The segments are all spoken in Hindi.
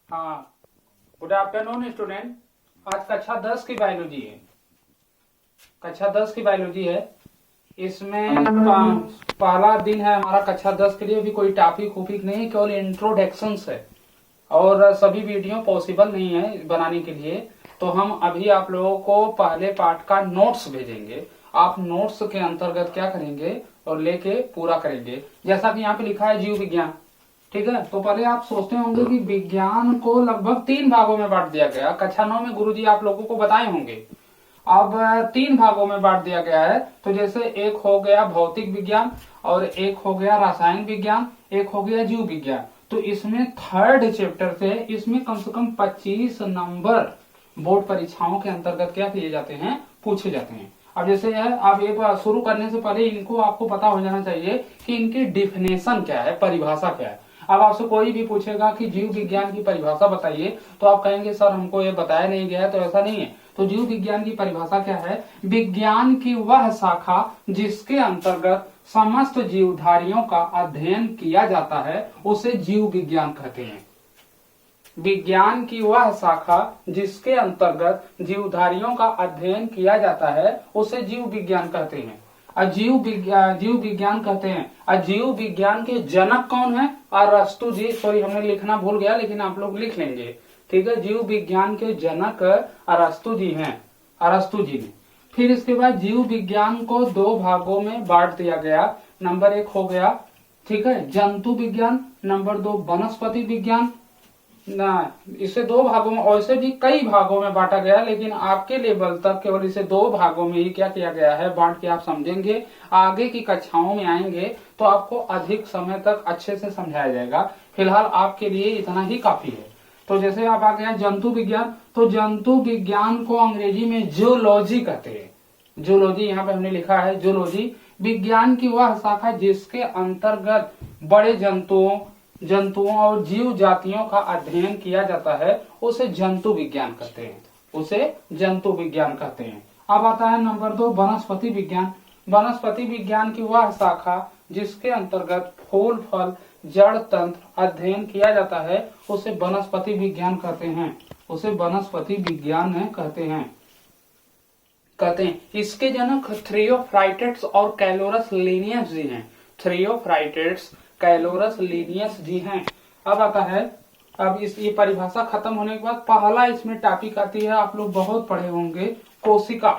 हाँ, गुड आफ्टरनून स्टूडेंट। आज कक्षा 10 की बायोलॉजी है। कक्षा 10 की बायोलॉजी है। इसमें पहला दिन है हमारा कक्षा 10 के लिए। भी कोई टॉपिक वॉपिक नहीं है, केवल इंट्रोडक्शन है और सभी वीडियो पॉसिबल नहीं है बनाने के लिए। तो हम अभी आप लोगों को पहले पार्ट का नोट्स भेजेंगे। आप नोट्स के अंतर्गत क्या करेंगे और लेके पूरा करेंगे। जैसा कि यहाँ पे लिखा है जीव विज्ञान, ठीक है। तो पहले आप सोचते होंगे कि विज्ञान को लगभग 3 भागों में बांट दिया गया। कक्षा 9 में गुरुजी आप लोगों को बताए होंगे। अब 3 भागों में बांट दिया गया है। तो जैसे एक हो गया भौतिक विज्ञान और एक हो गया रसायन विज्ञान, एक हो गया जीव विज्ञान। तो इसमें थर्ड चैप्टर से इसमें कम से कम 25 नंबर बोर्ड परीक्षाओं के अंतर्गत क्या किए जाते हैं, पूछे जाते हैं। अब जैसे है, अब एक बार शुरू करने से पहले इनको आपको पता हो जाना चाहिए कि इनकी डिफिनेशन क्या है, परिभाषा क्या है। अब आपसे कोई भी पूछेगा कि जीव विज्ञान की परिभाषा बताइए, तो आप कहेंगे सर हमको ये बताया नहीं गया है। तो ऐसा नहीं है। तो जीव विज्ञान की परिभाषा क्या है? विज्ञान की वह शाखा जिसके अंतर्गत समस्त जीवधारियों का अध्ययन किया जाता है, उसे जीव विज्ञान कहते हैं। विज्ञान की वह शाखा जिसके अंतर्गत जीवधारियों का अध्ययन किया जाता है, उसे जीव विज्ञान कहते हैं। जीव विज्ञान कहते हैं। जीव विज्ञान के जनक कौन है? अरस्तु जी। सॉरी, हमने लिखना भूल गया, लेकिन आप लोग लिख लेंगे, ठीक है। जीव विज्ञान के जनक अरस्तु जी हैं, अरस्तु जी ने। फिर इसके बाद जीव विज्ञान को 2 भागों में बांट दिया गया। नंबर 1 हो गया, ठीक है, जंतु विज्ञान। नंबर 2 वनस्पति विज्ञान। ना, इसे 2 भागों में, वैसे भी कई भागों में बांटा गया, लेकिन आपके लेवल तक केवल इसे 2 भागों में ही क्या किया गया है, बांट के आप समझेंगे। आगे की कक्षाओं में आएंगे तो आपको अधिक समय तक अच्छे से समझाया जाएगा। फिलहाल आपके लिए इतना ही काफी है। तो जैसे आप आ गया जंतु विज्ञान। तो जंतु विज्ञान को अंग्रेजी में जूलॉजी कहते हैं। जूलॉजी, यहाँ पे हमने लिखा है जूलॉजी। विज्ञान की वह शाखा जिसके अंतर्गत बड़े जंतुओं और जीव जातियों का अध्ययन किया जाता है, उसे जंतु विज्ञान कहते हैं, उसे जंतु विज्ञान कहते हैं। अब आता है नंबर 2 वनस्पति विज्ञान। वनस्पति विज्ञान की वह शाखा जिसके अंतर्गत फूल फल जड़ तंत्र अध्ययन किया जाता है, उसे वनस्पति विज्ञान कहते हैं, उसे वनस्पति विज्ञान कहते हैं। इसके जनक थ्रियोफ्राइटेट्स और कैलोरस लिनियस जी हैं। थ्रियोफ्राइटेट्स, कैलोरस लिनियस जी हैं। अब आता है, अब ये परिभाषा खत्म होने के बाद पहला इसमें टॉपिक आती है, आप लोग बहुत पढ़े होंगे, कोशिका।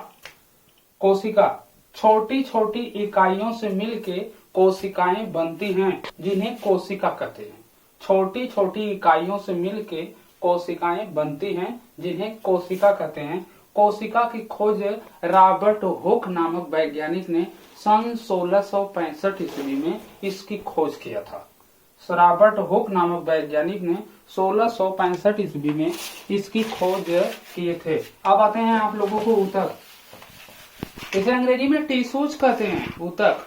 कोशिका छोटी छोटी इकाइयों से मिलके कोशिकाएं बनती हैं, जिन्हें कोशिका कहते हैं। छोटी छोटी इकाइयों से मिलके कोशिकाएं बनती हैं, जिन्हें कोशिका कहते हैं। कोशिका की खोज रॉबर्ट हुक नामक वैज्ञानिक ने सन 1665 ईस्वी में इसकी खोज किया था। रॉबर्ट हुक नामक वैज्ञानिक ने 1665 ईस्वी में इसकी खोज किए थे। अब आते हैं आप लोगों को ऊतक। इसे अंग्रेजी में टिश्यूज कहते हैं, ऊतक,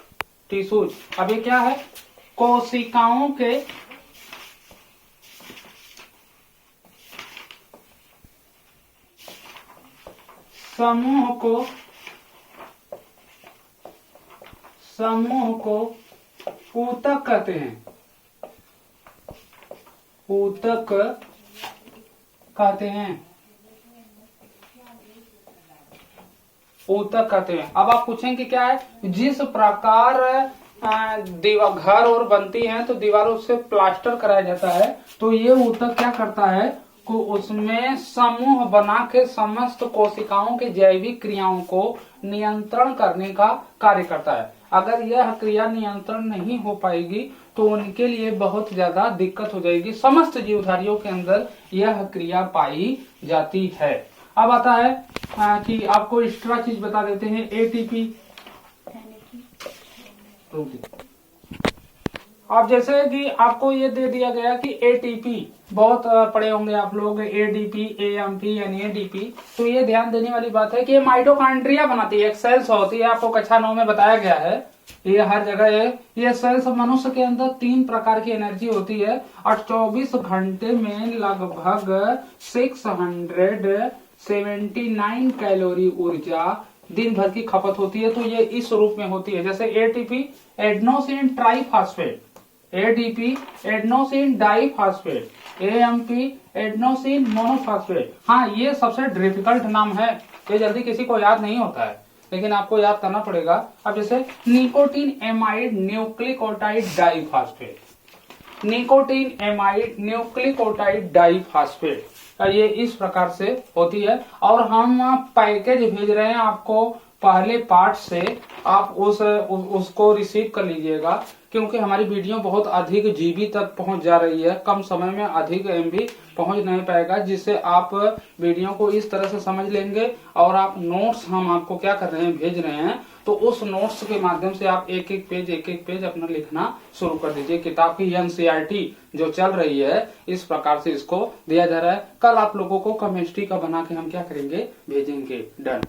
टिश्यूज। अब ये क्या है? कोशिकाओं के समूह को ऊतक कहते हैं, ऊतक कहते हैं, ऊतक कहते हैं। अब आप पूछेंगे क्या है? जिस प्रकार दीवार घर और बनती है तो दीवारों से प्लास्टर कराया जाता है, तो ये ऊतक क्या करता है को उसमें समूह बना के समस्त कोशिकाओं के जैविक क्रियाओं को नियंत्रण करने का कार्य करता है। अगर यह क्रिया नियंत्रण नहीं हो पाएगी तो उनके लिए बहुत ज्यादा दिक्कत हो जाएगी। समस्त जीवधारियों के अंदर यह क्रिया पाई जाती है। अब आता है कि आपको एक्स्ट्रा चीज बता देते हैं, एटीपी। अब जैसे कि आपको ये दे दिया गया कि एटीपी, बहुत पढ़े होंगे आप लोग, एडीपी, एएमपी, एनएडीपी। तो ये ध्यान देने वाली बात है कि ये माइटोकॉन्ड्रिया बनाती है, एक सेल्स होती है। आपको कक्षा 9 में बताया गया है, ये हर जगह है। ये सेल्स मनुष्य के अंदर 3 प्रकार की एनर्जी होती है और 24 घंटे में लगभग 679 कैलोरी ऊर्जा दिन भर की खपत होती है। तो ये इस रूप में होती है, जैसे ATP, adenosine triphosphate, ADP adenosine diphosphate, AMP adenosine monophosphate. हाँ, ये सबसे डिफिकल्ट नाम है, ये जल्दी किसी को याद नहीं होता है, लेकिन आपको याद करना पड़ेगा। अब जैसे nicotinamide nucleotide diphosphate, nicotinamide nucleotide diphosphate, ये इस प्रकार से होती है। और हम पैकेज भेज रहे हैं आपको पहले पार्ट से, आप उसको रिसीव कर लीजिएगा, क्योंकि हमारी वीडियो बहुत अधिक जीबी तक पहुंच जा रही है, कम समय में अधिक MB पहुंच नहीं पाएगा, जिससे आप वीडियो को इस तरह से समझ लेंगे। और आप नोट्स हम आपको क्या कर रहे हैं, भेज रहे हैं, तो उस नोट्स के माध्यम से आप एक एक पेज अपना लिखना शुरू कर दीजिए। किताब की NCERT जो चल रही है, इस प्रकार से इसको दिया जा रहा है। कल आप लोगों को केमिस्ट्री का बना के हम क्या करेंगे, भेजेंगे। डन।